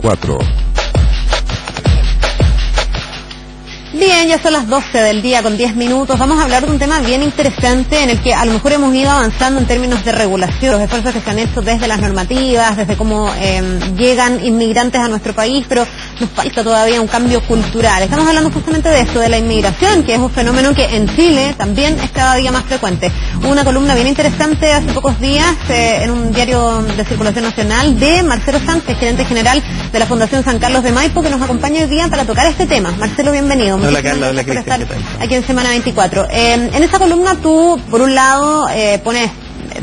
24. Bien, ya son las 12 del día con 10 minutos. Vamos a hablar de un tema bien interesante en el que a lo mejor hemos ido avanzando en términos de regulación, los esfuerzos que se han hecho desde las normativas, desde cómo llegan inmigrantes a nuestro país, pero nos falta todavía un cambio cultural. Estamos hablando justamente de esto, de la inmigración, que es un fenómeno que en Chile también es cada día más frecuente. Hubo una columna bien interesante hace pocos días en un diario de circulación nacional de Marcelo Sánchez, gerente general de la Fundación San Carlos de Maipo, que nos acompaña hoy día para tocar este tema. Marcelo, bienvenido. Hola Carla, hola Cristian, ¿qué tal? Aquí en Semana 24. En esa columna tú, por un lado, pones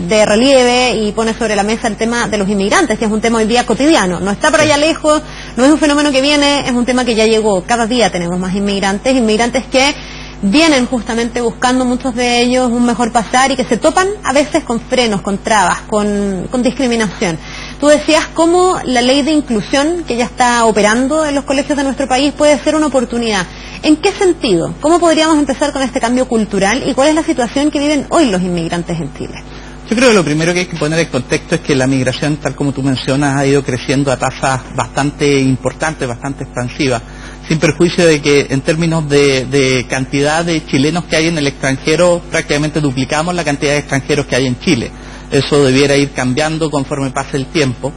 de relieve y pones sobre la mesa el tema de los inmigrantes, que es un tema hoy día cotidiano. No está por allá lejos, no es un fenómeno que viene, es un tema que ya llegó. Cada día tenemos más inmigrantes que vienen justamente buscando, muchos de ellos, un mejor pasar y que se topan a veces con frenos, con trabas, con discriminación. Tú decías cómo la ley de inclusión que ya está operando en los colegios de nuestro país puede ser una oportunidad. ¿En qué sentido? ¿Cómo podríamos empezar con este cambio cultural y cuál es la situación que viven hoy los inmigrantes en Chile? Yo creo que lo primero que hay que poner en contexto es que la migración, tal como tú mencionas, ha ido creciendo a tasas bastante importantes, bastante expansivas, sin perjuicio de que en términos de cantidad de chilenos que hay en el extranjero, prácticamente duplicamos la cantidad de extranjeros que hay en Chile. Eso debiera ir cambiando conforme pase el tiempo.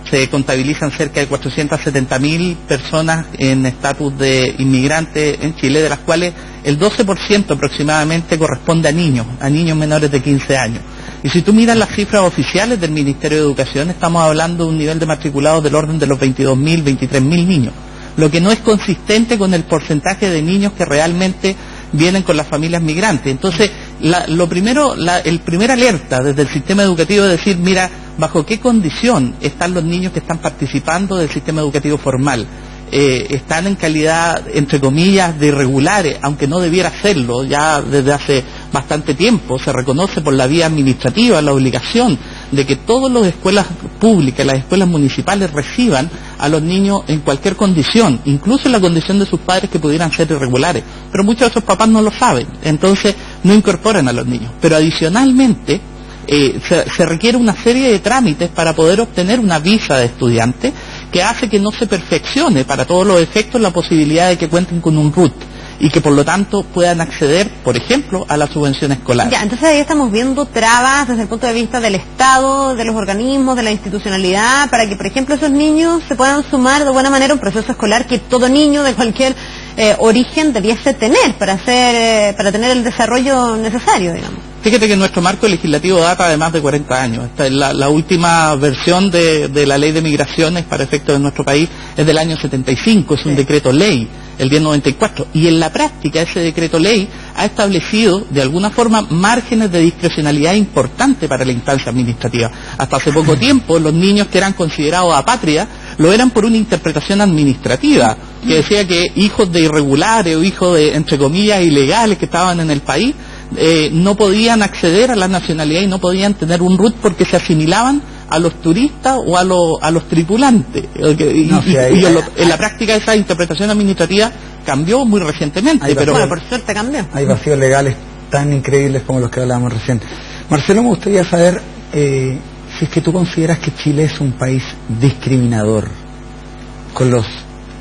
Se contabilizan cerca de 470.000 personas en estatus de inmigrante en Chile, de las cuales el 12% aproximadamente corresponde a niños menores de 15 años. Y si tú miras las cifras oficiales del Ministerio de Educación, estamos hablando de un nivel de matriculados del orden de los 22.000, 23.000 niños, lo que no es consistente con el porcentaje de niños que realmente vienen con las familias migrantes. Entonces, el primer alerta desde el sistema educativo es decir, mira, bajo qué condición están los niños que están participando del sistema educativo formal. Están en calidad, entre comillas, de irregulares, aunque no debiera serlo. Ya desde hace bastante tiempo se reconoce por la vía administrativa la obligación de que todas las escuelas públicas, las escuelas municipales reciban a los niños en cualquier condición, incluso en la condición de sus padres que pudieran ser irregulares, pero muchos de esos papás no lo saben, entonces no incorporan a los niños. Pero adicionalmente se requiere una serie de trámites para poder obtener una visa de estudiante que hace que no se perfeccione para todos los efectos la posibilidad de que cuenten con un RUT y que por lo tanto puedan acceder, por ejemplo, a la subvención escolar. Ya, entonces ahí estamos viendo trabas desde el punto de vista del Estado, de los organismos, de la institucionalidad, para que, por ejemplo, esos niños se puedan sumar de buena manera a un proceso escolar que todo niño de cualquier origen debiese tener para tener el desarrollo necesario, digamos. Fíjate que nuestro marco legislativo data de más de 40 años. Esta es la última versión de la ley de migraciones para efectos de nuestro país es del año 75, es un decreto ley, el 1094. Y en la práctica ese decreto ley ha establecido de alguna forma márgenes de discrecionalidad importante para la instancia administrativa. Hasta hace poco tiempo los niños que eran considerados apátridas lo eran por una interpretación administrativa, que decía que hijos de irregulares o hijos de, entre comillas, ilegales que estaban en el país, no podían acceder a la nacionalidad y no podían tener un RUT porque se asimilaban a los turistas o a los tripulantes. En la práctica esa interpretación administrativa cambió muy recientemente, pero bueno, por suerte cambió. Hay vacíos legales tan increíbles como los que hablábamos recién. Marcelo, me gustaría saber si es que tú consideras que Chile es un país discriminador con los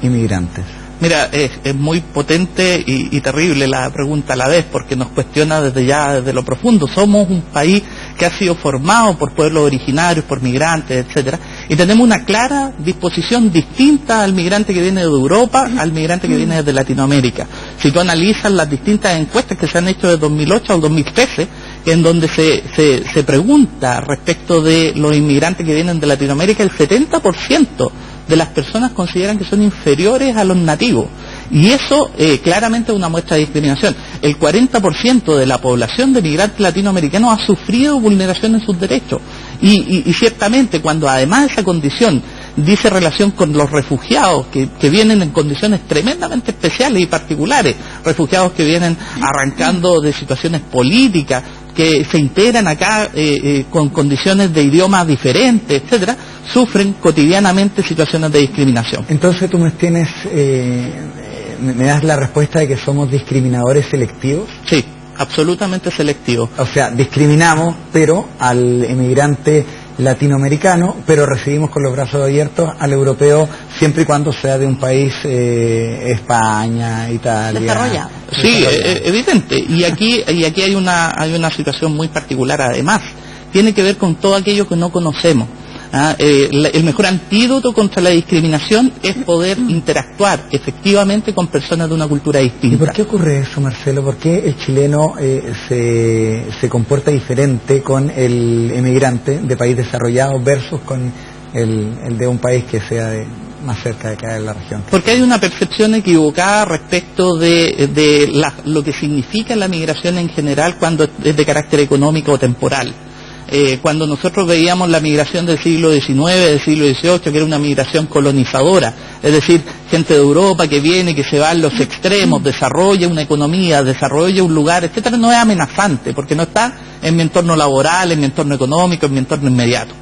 inmigrantes. Mira, es muy potente y terrible la pregunta a la vez, porque nos cuestiona desde lo profundo. Somos un país que ha sido formado por pueblos originarios, por migrantes, etcétera, y tenemos una clara disposición distinta al migrante que viene de Europa, al migrante que viene de Latinoamérica. Si tú analizas las distintas encuestas que se han hecho de 2008 al 2013, en donde se pregunta respecto de los inmigrantes que vienen de Latinoamérica, el 70% de las personas consideran que son inferiores a los nativos. Y eso claramente es una muestra de discriminación. El 40% de la población de migrantes latinoamericanos ha sufrido vulneración en sus derechos. Y ciertamente cuando además esa condición dice relación con los refugiados que vienen en condiciones tremendamente especiales y particulares, refugiados que vienen arrancando de situaciones políticas, que se integran acá con condiciones de idiomas diferentes, etcétera, sufren cotidianamente situaciones de discriminación. Entonces tú me das la respuesta de que somos discriminadores selectivos. Sí, absolutamente selectivos. O sea, discriminamos, pero al inmigrante latinoamericano, pero recibimos con los brazos abiertos al europeo siempre y cuando sea de un país, España, Italia. Desarrollado. Sí, evidente. Y aquí hay una situación muy particular además. Tiene que ver con todo aquello que no conocemos. El mejor antídoto contra la discriminación es poder interactuar efectivamente con personas de una cultura distinta. ¿Y por qué ocurre eso, Marcelo? ¿Por qué el chileno se comporta diferente con el emigrante de país desarrollado versus con el de un país que sea más cerca de acá en la región? Porque hay una percepción equivocada respecto de lo que significa la migración en general cuando es de carácter económico o temporal. Cuando nosotros veíamos la migración del siglo XIX, del siglo XVIII, que era una migración colonizadora, es decir, gente de Europa que viene, que se va a los extremos, desarrolla una economía, desarrolla un lugar, etcétera, no es amenazante, porque no está en mi entorno laboral, en mi entorno económico, en mi entorno inmediato.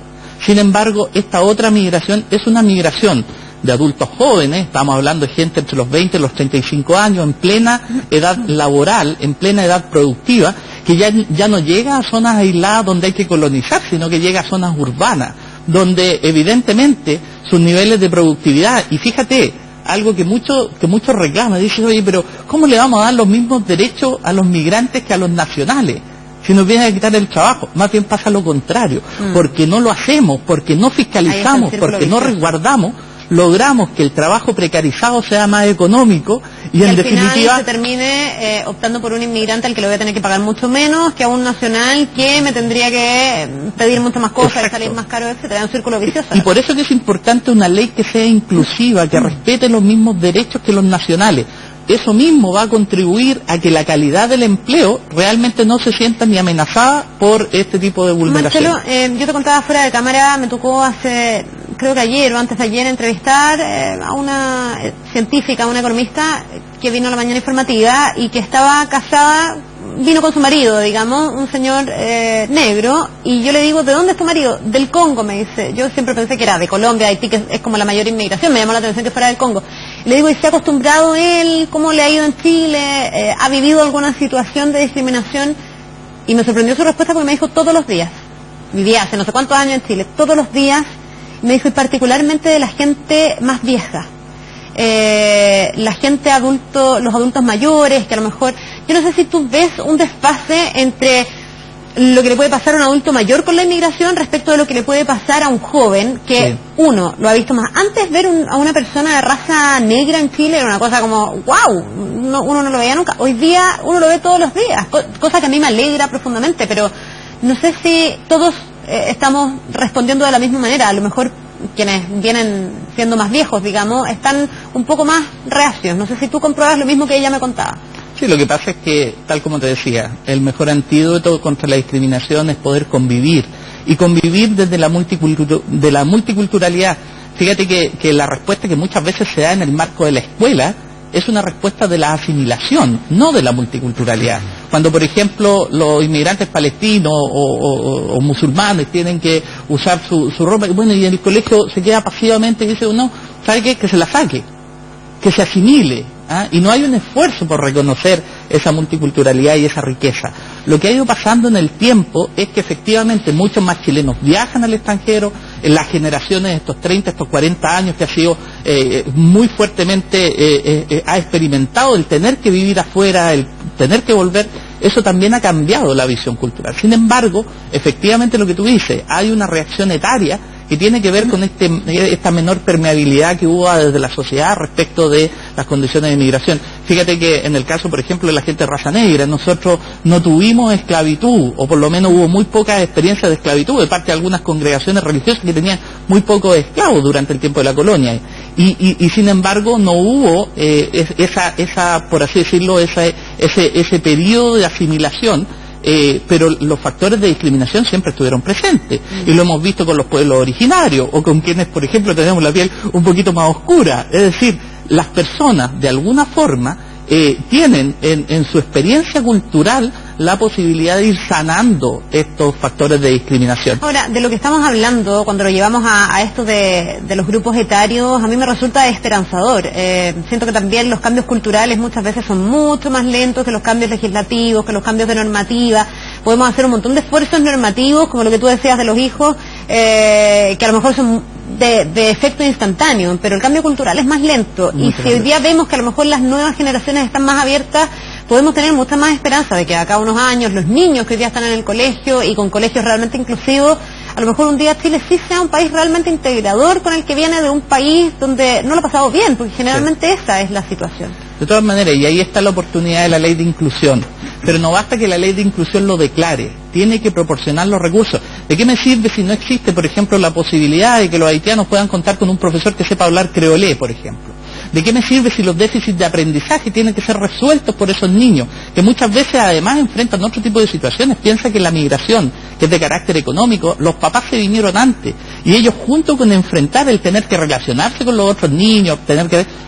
Sin embargo, esta otra migración es una migración de adultos jóvenes, estamos hablando de gente entre los 20 y los 35 años, en plena edad laboral, en plena edad productiva, que ya no llega a zonas aisladas donde hay que colonizar, sino que llega a zonas urbanas, donde evidentemente sus niveles de productividad, y fíjate, algo que muchos reclaman, dicen, oye, pero ¿cómo le vamos a dar los mismos derechos a los migrantes que a los nacionales? Si nos viene a quitar el trabajo, más bien pasa lo contrario, porque no lo hacemos, porque no fiscalizamos, porque no resguardamos, logramos que el trabajo precarizado sea más económico y en definitiva final se termine optando por un inmigrante al que le voy a tener que pagar mucho menos que a un nacional que me tendría que pedir muchas más cosas, salir más caro, etcétera. Un círculo vicioso. Y por eso que es importante una ley que sea inclusiva, que respete los mismos derechos que los nacionales. Eso mismo va a contribuir a que la calidad del empleo realmente no se sienta ni amenazada por este tipo de vulneración. Marcelo, yo te contaba fuera de cámara, me tocó hace, creo que ayer o antes de ayer, entrevistar a una científica, a una economista que vino a la mañana informativa y que estaba casada, vino con su marido, digamos, un señor negro, y yo le digo, ¿de dónde es tu marido? Del Congo, me dice. Yo siempre pensé que era de Colombia, Haití, que es como la mayor inmigración, me llamó la atención que fuera del Congo. Le digo, ¿y se ha acostumbrado él? ¿Cómo le ha ido en Chile? ¿Ha vivido alguna situación de discriminación? Y me sorprendió su respuesta porque me dijo, todos los días. Vivía hace no sé cuántos años en Chile, todos los días. Me dijo, y particularmente de la gente más vieja. La gente los adultos mayores, que a lo mejor, yo no sé si tú ves un desfase entre lo que le puede pasar a un adulto mayor con la inmigración respecto de lo que le puede pasar a un joven, que sí. Uno lo ha visto más. Antes ver a una persona de raza negra en Chile era una cosa como, wow, uno no lo veía nunca. Hoy día uno lo ve todos los días, cosa que a mí me alegra profundamente, pero no sé si todos estamos respondiendo de la misma manera. A lo mejor quienes vienen siendo más viejos, digamos, están un poco más reacios. No sé si tú compruebas lo mismo que ella me contaba. Sí, lo que pasa es que, tal como te decía, el mejor antídoto contra la discriminación es poder convivir, y convivir desde la multiculturalidad. Fíjate que la respuesta que muchas veces se da en el marco de la escuela es una respuesta de la asimilación, no de la multiculturalidad. Cuando, por ejemplo, los inmigrantes palestinos o musulmanes tienen que usar su ropa, bueno, y en el colegio se queda pasivamente y dice uno, ¿sabe qué? Que se la saque, que se asimile, y no hay un esfuerzo por reconocer esa multiculturalidad y esa riqueza. Lo que ha ido pasando en el tiempo es que efectivamente muchos más chilenos viajan al extranjero, en las generaciones de estos 30, estos 40 años que ha sido muy fuertemente, ha experimentado el tener que vivir afuera, el tener que volver, eso también ha cambiado la visión cultural. Sin embargo, efectivamente lo que tú dices, hay una reacción etaria que tiene que ver con esta menor permeabilidad que hubo desde la sociedad respecto de las condiciones de migración. Fíjate que en el caso, por ejemplo, de la gente de raza negra, nosotros no tuvimos esclavitud, o por lo menos hubo muy pocas experiencias de esclavitud de parte de algunas congregaciones religiosas que tenían muy pocos esclavos durante el tiempo de la colonia. Y sin embargo no hubo esa, por así decirlo, ese periodo de asimilación. Pero los factores de discriminación siempre estuvieron presentes, y lo hemos visto con los pueblos originarios, o con quienes, por ejemplo, tenemos la piel un poquito más oscura. Es decir, las personas, de alguna forma, tienen en su experiencia cultural la posibilidad de ir sanando estos factores de discriminación. Ahora, de lo que estamos hablando, cuando lo llevamos a esto de los grupos etarios, a mí me resulta esperanzador. Siento que también los cambios culturales muchas veces son mucho más lentos que los cambios legislativos, que los cambios de normativa. Podemos hacer un montón de esfuerzos normativos, como lo que tú decías de los hijos, que a lo mejor son de efecto instantáneo, pero el cambio cultural es más lento. Y si hoy día vemos que a lo mejor las nuevas generaciones están más abiertas, podemos tener mucha más esperanza de que acá a unos años los niños que hoy día están en el colegio y con colegios realmente inclusivos, a lo mejor un día Chile sí sea un país realmente integrador con el que viene de un país donde no lo ha pasado bien, porque generalmente esa es la situación. De todas maneras, y ahí está la oportunidad de la ley de inclusión, pero no basta que la ley de inclusión lo declare, tiene que proporcionar los recursos. ¿De qué me sirve si no existe, por ejemplo, la posibilidad de que los haitianos puedan contar con un profesor que sepa hablar creolé, por ejemplo? ¿De qué me sirve si los déficits de aprendizaje tienen que ser resueltos por esos niños, que muchas veces además enfrentan otro tipo de situaciones? Piensa que la migración, que es de carácter económico, los papás se vinieron antes, y ellos junto con enfrentar el tener que relacionarse con los otros niños,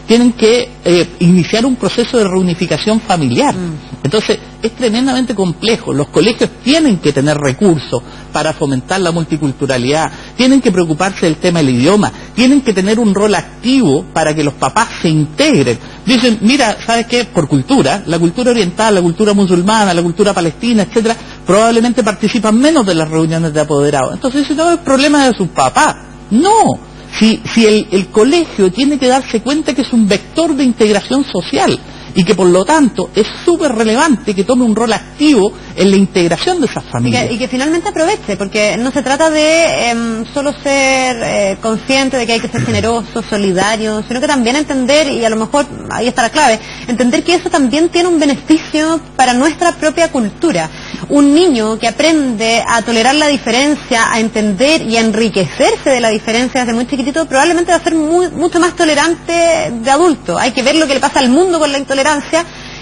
tienen que iniciar un proceso de reunificación familiar. Entonces, es tremendamente complejo. Los colegios tienen que tener recursos para fomentar la multiculturalidad, tienen que preocuparse del tema del idioma, tienen que tener un rol activo para que los papás se integren. Dicen, mira, ¿sabes qué? Por cultura, la cultura oriental, la cultura musulmana, la cultura palestina, etcétera, probablemente participan menos de las reuniones de apoderados. Entonces, ese no es el problema de sus papás. No. Si el colegio tiene que darse cuenta que es un vector de integración social y que por lo tanto es súper relevante que tome un rol activo en la integración de esas familias. Y que finalmente aproveche, porque no se trata de solo ser consciente de que hay que ser generoso, solidario, sino que también entender, y a lo mejor ahí está la clave, entender que eso también tiene un beneficio para nuestra propia cultura. Un niño que aprende a tolerar la diferencia, a entender y a enriquecerse de la diferencia desde muy chiquitito, probablemente va a ser mucho más tolerante de adulto. Hay que ver lo que le pasa al mundo con la intolerancia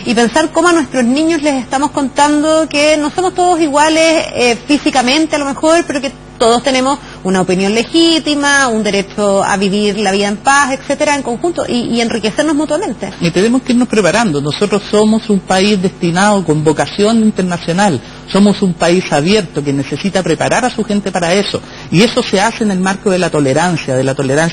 y pensar cómo a nuestros niños les estamos contando que no somos todos iguales físicamente a lo mejor, pero que todos tenemos una opinión legítima, un derecho a vivir la vida en paz, etcétera, en conjunto, y enriquecernos mutuamente. Y tenemos que irnos preparando. Nosotros somos un país destinado con vocación internacional, somos un país abierto que necesita preparar a su gente para eso, y eso se hace en el marco de la tolerancia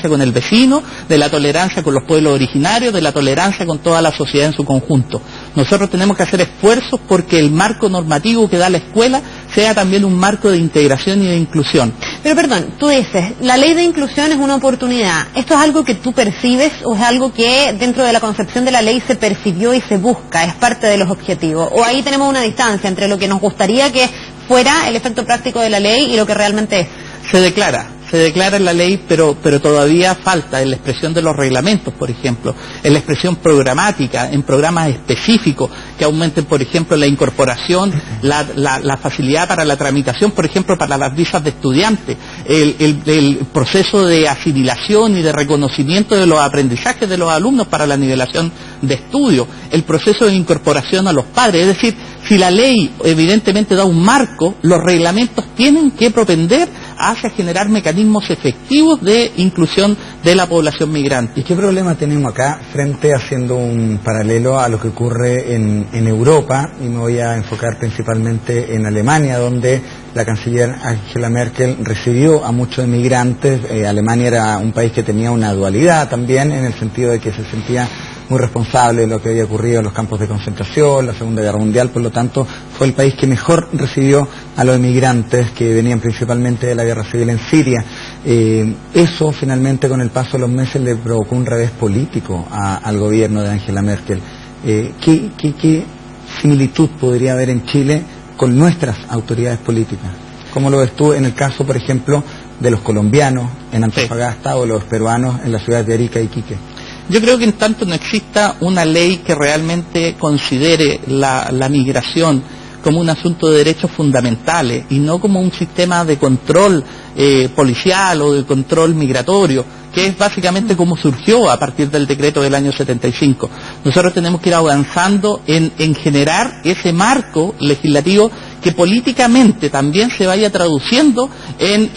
con el vecino, de la tolerancia con los pueblos originarios, de la tolerancia con toda la sociedad en su conjunto. Nosotros tenemos que hacer esfuerzos porque el marco normativo que da la escuela sea también un marco de integración y de inclusión. Pero perdón, tú dices, la ley de inclusión es una oportunidad. ¿Esto es algo que tú percibes o es algo que dentro de la concepción de la ley se percibió y se busca, es parte de los objetivos? ¿O ahí tenemos una distancia entre lo que nos gustaría que fuera el efecto práctico de la ley y lo que realmente es? Se declara en la ley, pero todavía falta en la expresión de los reglamentos, por ejemplo, en la expresión programática, en programas específicos que aumenten, por ejemplo, la incorporación, la facilidad para la tramitación, por ejemplo, para las visas de estudiantes, el proceso de asimilación y de reconocimiento de los aprendizajes de los alumnos para la nivelación de estudio, el proceso de incorporación a los padres. Es decir, si la ley evidentemente da un marco, los reglamentos tienen que propender hacia generar mecanismos efectivos de inclusión de la población migrante. ¿Y qué problema tenemos acá frente, haciendo un paralelo a lo que ocurre en Europa? Y me voy a enfocar principalmente en Alemania, donde la canciller Angela Merkel recibió a muchos inmigrantes. Alemania era un país que tenía una dualidad también, en el sentido de que se sentía muy responsable de lo que había ocurrido en los campos de concentración, la Segunda Guerra Mundial. Por lo tanto, fue el país que mejor recibió a los inmigrantes que venían principalmente de la guerra civil en Siria. Eso finalmente, con el paso de los meses, le provocó un revés político al gobierno de Angela Merkel. ¿Qué similitud podría haber en Chile con nuestras autoridades políticas? ¿Cómo lo ves tú en el caso, por ejemplo, de los colombianos en Antofagasta o los peruanos en las ciudades de Arica y Iquique? Yo creo que en tanto no exista una ley que realmente considere la migración como un asunto de derechos fundamentales y no como un sistema de control policial o de control migratorio, que es básicamente como surgió a partir del decreto del año 75. Nosotros tenemos que ir avanzando en generar ese marco legislativo que políticamente también se vaya traduciendo en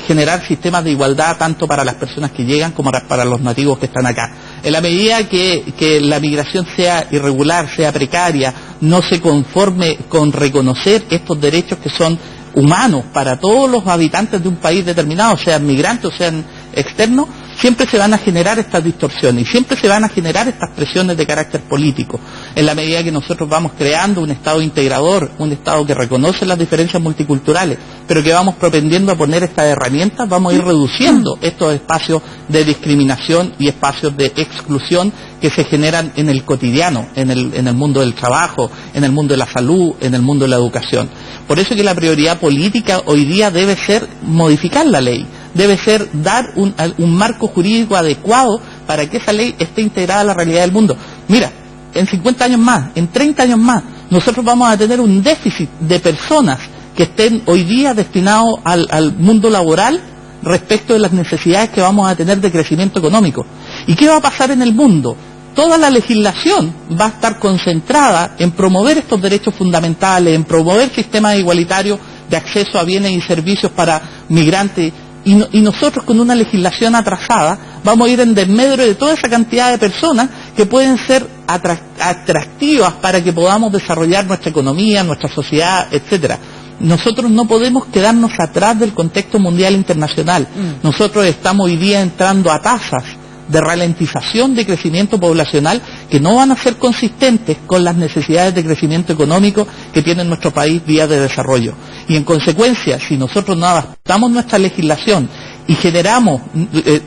generar sistemas de igualdad tanto para las personas que llegan como para los nativos que están acá. En la medida que la migración sea irregular, sea precaria, no se conforme con reconocer estos derechos que son humanos para todos los habitantes de un país determinado, sean migrantes o sean externos, siempre se van a generar estas distorsiones y siempre se van a generar estas presiones de carácter político. En la medida que nosotros vamos creando un Estado integrador, un Estado que reconoce las diferencias multiculturales, pero que vamos propendiendo a poner estas herramientas, vamos a ir reduciendo estos espacios de discriminación y espacios de exclusión que se generan en el cotidiano, en el mundo del trabajo, en el mundo de la salud, en el mundo de la educación. Por eso que la prioridad política hoy día debe ser modificar la ley, debe ser dar un marco jurídico adecuado para que esa ley esté integrada a la realidad del mundo. Mira, en 50 años más, en 30 años más, nosotros vamos a tener un déficit de personas que estén hoy día destinados al mundo laboral respecto de las necesidades que vamos a tener de crecimiento económico. ¿Y qué va a pasar en el mundo? Toda la legislación va a estar concentrada en promover estos derechos fundamentales, en promover sistemas igualitarios de acceso a bienes y servicios para migrantes, y nosotros con una legislación atrasada vamos a ir en desmedro de toda esa cantidad de personas que pueden ser atractivas para que podamos desarrollar nuestra economía, nuestra sociedad, etcétera. Nosotros no podemos quedarnos atrás del contexto mundial internacional. Nosotros estamos hoy día entrando a tasas de ralentización de crecimiento poblacional que no van a ser consistentes con las necesidades de crecimiento económico que tiene nuestro país vía de desarrollo. Y en consecuencia, si nosotros no adaptamos nuestra legislación y generamos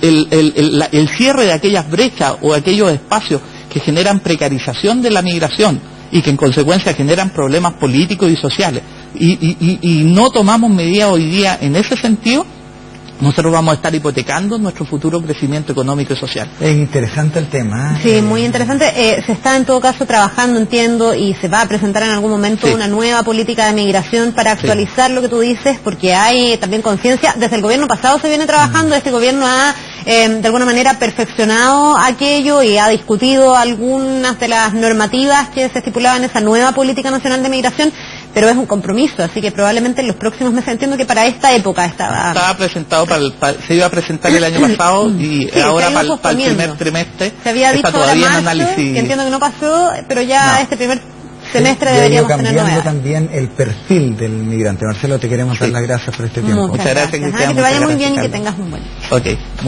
el cierre de aquellas brechas o aquellos espacios que generan precarización de la migración y que en consecuencia generan problemas políticos y sociales, y no tomamos medidas hoy día en ese sentido, nosotros vamos a estar hipotecando nuestro futuro crecimiento económico y social. Es interesante el tema. Sí, muy interesante. Se está en todo caso trabajando, entiendo, y se va a presentar en algún momento una nueva política de migración para actualizar lo que tú dices, porque hay también conciencia. Desde el gobierno pasado se viene trabajando, este gobierno ha de alguna manera perfeccionado aquello y ha discutido algunas de las normativas que se estipulaban en esa nueva política nacional de migración, pero es un compromiso, así que probablemente en los próximos meses, entiendo que para esta época estaba presentado se iba a presentar el año pasado y ahora para el primer trimestre se había dicho está todavía marzo, en análisis. que entiendo que no pasó, pero ya este primer semestre deberíamos tener cambiando también el perfil del migrante. Marcelo, te queremos dar las gracias por este tiempo. Muchas gracias, Cristian. Que te vaya muy bien y que tengas un buen día. Ok, muchas